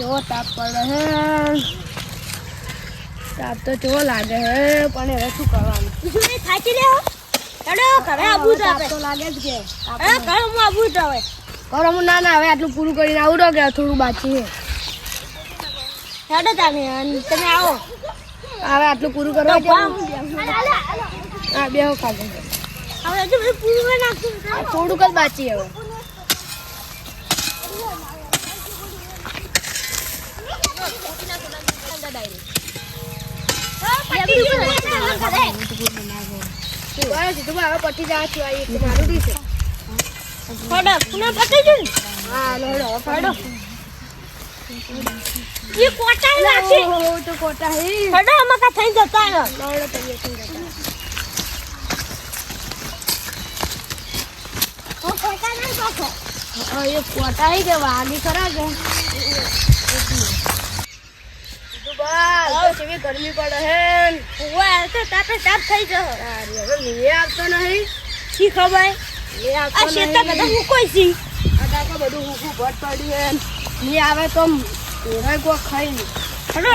કેવો તાપ પડે હે. તાપ તો કેવો લાગે હે પણ હવે શું કરવાનું? બીજું નહીં થાકી રહ્યો. હેડો ઘરે આવું જ આપણે. તો લાગે જ કે ઘરે હું આવું જ હવે. કરો હું ના હવે આટલું પૂરું કરીને આવું રહો કે થોડું બાકી છે. હેડો તમે આવો. હવે આટલું પૂરું કરવા તો હા બેહો ખાધો હવે હજુ બધું પૂરું કરી નાખશું. થોડુંક જ બાકી હવે. પટી જાય છે મારું બી છે. હા હેડો. એ કોટા નાખી. તો કોટા હે. હેડો આમાં કા થઈ જતા હે. કોટા નહીં પાછો. એ કોટા હે કે વાગી ખરા કે. ગરમી પડે હે. તો તાપે તાપ થઈ જશે. હવે લે આવતો નહીં. શી ખબર? લે આ આવતો શેતા બધા હું કોઈ છી. અડાકો બધું હુકું ભટ પડી હે. લે આવે તો ઓરાય કો ખાઈ નહીં. હેડો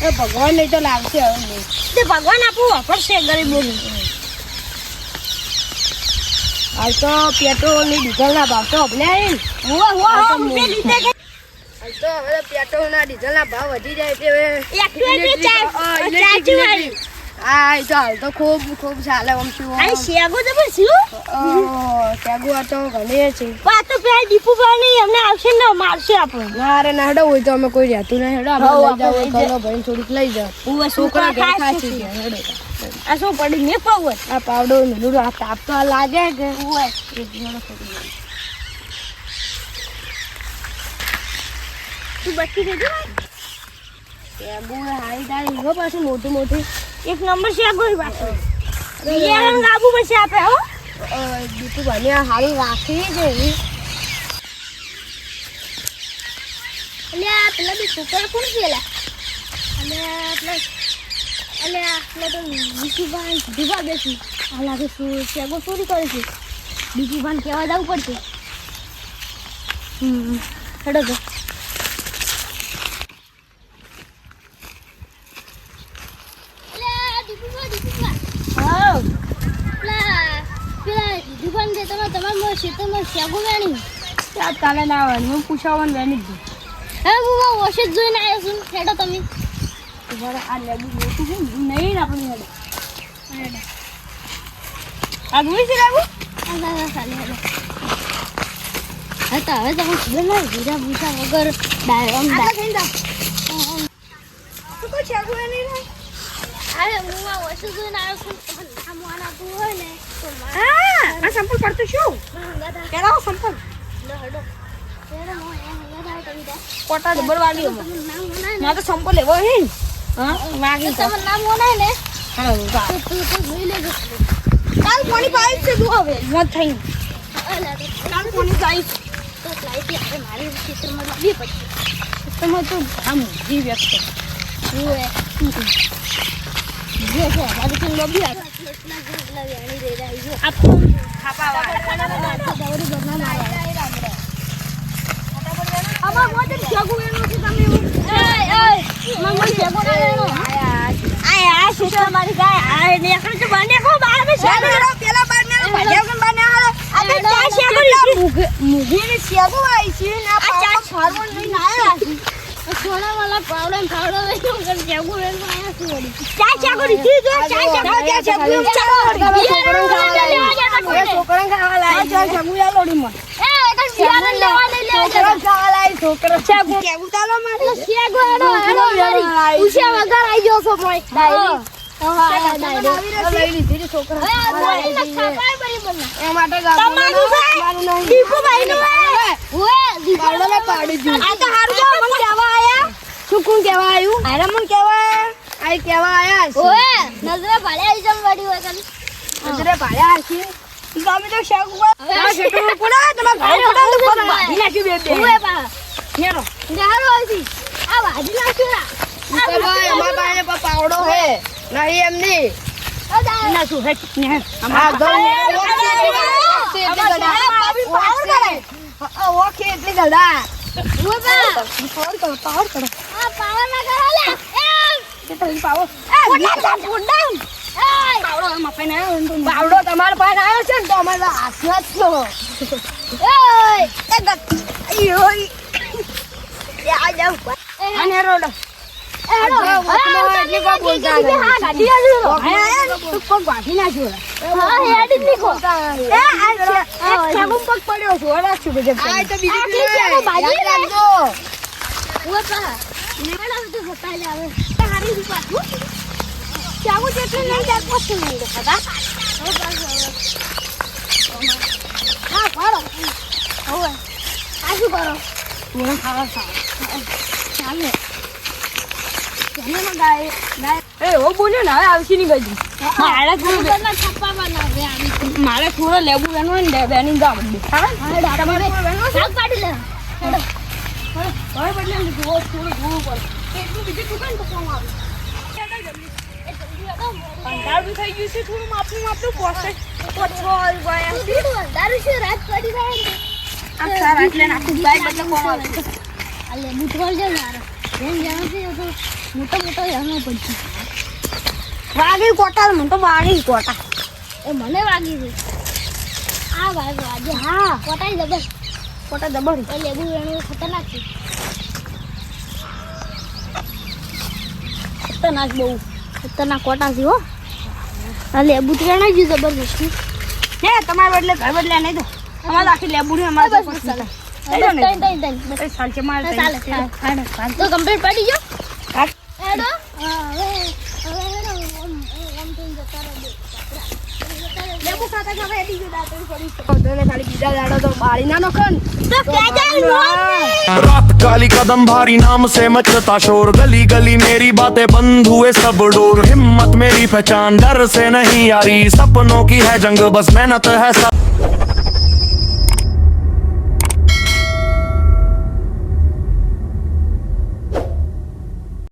એ ભગવાન નહીં તો લાવશે હવે નહીં. તે ભગવાન આપું વાપરશે ગરીબોને. હાલ તો પેટ્રોલ ની ડીઝલ ના ભાવ તો અભલ્યા હે. હુઆ ઉભે લીધે કે હાલ તો હવે પેટ્રોલ ના ડીઝલ ના ભાવ વધી જાય છે હવે. ચાચી વાળી. હા એ તો હાલ તો ખૂબ ચાલે આમ શું. આ શેગો તો પણ શું? ત્યાગું તો ઘણી છે. વાત તો પેલા દીપુ ભાઈ અમને આવશે ને મારશે આપણે. ના રે ના હેડો હોય તો અમે કોઈ રહેતું નહીં. હેડો આપણે લઈ જાવ ઘરો ભાઈ થોડીક લઈ જાવ. હુઆ છોકરા ઘરે ખાય ખાસી છે. ગયા. હેડો આ શું પડી ને પાવર. આ પાવડો મેલું આ તાપ તો આ લાગે કે હુઆ તું બચી ગઈ ત્યાગું હારી તારી હો પાછું મોટું મોટું. એક નંબર શેગો પાછો. બિયારણ લાવવું પડશે આપણે હો. દીપુ ભાઈ હારી રાખી છે એવી. અલ્યા પેલા બી છોકરા કોણ છે એલા? અલ્યા તો બીજુભાઈ દીવા બેસી આ લાગે શું શેગો ચોરી કરે છે. બીજુભાઈ કહેવા જવું પડશે. હેડો તો કાલે ના આવે હું પૂછાવાનું વેની જ જોઈને આવ્યો છું. હેડો તમે આ લેબુ મોટું છે નહીં આપણે હેડો આગળ છે લાગુ. હવે તો ખબર ના જીરા ભૂસા વગર સંપલ પડતું શું પેલા સંપલ કોટા ડબલ વાગ્યો ના તો સંપલ લેવો હે. હા વાગી તો નામ ઓનાય ને હા તું જોઈ લેજો. કાલ પાણી પાઈ છે તું હવે મત થઈ કાલ પાણી પાઈ તો લાઈટી આપણે મારી ચિત્રમાં લાવી પછી તમે તો આમ જી વ્યક્ત ઓએ જે છે બાજુ થી લોબી આ એટલા વેણી રે રહી જો આપ ખાપા દવરી બના મારા અમાર મોજે જગુ એનું છે તમે મમ્મી જગુ ના લેનો આ શેતો મારી ગાય આ ને એકણ તો બને કો બાર મે શેગુ પેલા બાર મે ભાજ્યા કે બને આ આ ચા શેગુ મુગી ને શેગુ આવી છે ને આ ચા ફારવણ લઈને આયા છે. સોના વાલા પાવડો લઈ તો જગુ એનું આયા છે વળી ચા શેગુ દીધી જો ચા શેગુ છોકરા ખાવા લાય ચા શેગુ યા લોડી માં બિયારણ લેવા લઈ લે છોકરા ખાવા લાય છોકરા શેગુ કેવું ચાલો માં શેગુ એનો ઉછા વગર આવી ગયો છો મોય ડાયરી લઈ લીધી છોકરા એ માટે તમારું દીપુ ભાઈ નું ઓએ પાડોને પાડી દીધું. આ તો હારું કે મને કેવા આયા શું કોણ કેવા આવ્યું આરે મન કેવા આઈ કેવા આયા છે ઓએ નજરે ભાડે આવી જમ વડી હોય કન નજરે ભાડ્યા છે તમે તો શેગુ આ શેટુ કોડા તમાર ભાઈ કોડા તો કોણ ભાજી નાખ્યું બે બે ઓએ પા નેરો ગારો આવી આ ભાજી નાખ્યું ભાઈ અમાર પાસે પાવડો હે નહીં એમની ના શું હે આ ગમ ઓકે એટલી ગડા પાવર કરો પાવર કરો આ પાવર ના કરો લે કેટલો પાવર પાવડો મફાઈ ના આવ્યો ને પાવડો તમારા પાસે આવ્યો છે ને તો અમારા હાથમાં જ છે આ જાવ અને રોડ બોલ્યો ને હવે આવશે ની બાજુ મારે થોડો લેબુ વેનો ને બેની જાવ તમારે બદલે જુઓ થોડું જોવું પડે એટલું બીજું દુકાન તો કોમ આવે અંધાર બી થઈ ગયું છે થોડું માપનું પોસે દારૂ શું રાત પડી જાય ને આમ સારા એટલે નાખું બાઈક બદલે કોમ આવે આ લેબુ થોડ છે યાર જેમ જાણો છે તો મોટો હેનો પડશે વાગી કોટા મને તો વાગી કોટા એ મને વાગી છે આ વાગે હા કોટાઈ જબર કોટા દબડી એ લેબુ એનું ખતરનાક છે ખતરનાક બહુ ખતરનાક કોટા છે હો આ લેબુ તો એના જ જબરદસ્ત હે તમારે બદલે ઘર બદલે નહીં તો અમારે આખી લેબુડી અમારે તો પસંદ ચાલે સાલ છે મારે તો કમ્પ્લીટ પડી ગયો હા. હેડો હવે લેબુ ખાતા ખાતા એડી ગયો દાંતણ પડી તો ખાલી બીજા દાડો તો બાળી ના નખન તો रात काली कदम भारी नाम से मचता शोर गली गली मेरी बातें बंद हुए सब डोर हिम्मत मेरी पहचान डर से नहीं यारी सपनों की है जंग बस मेहनत है सब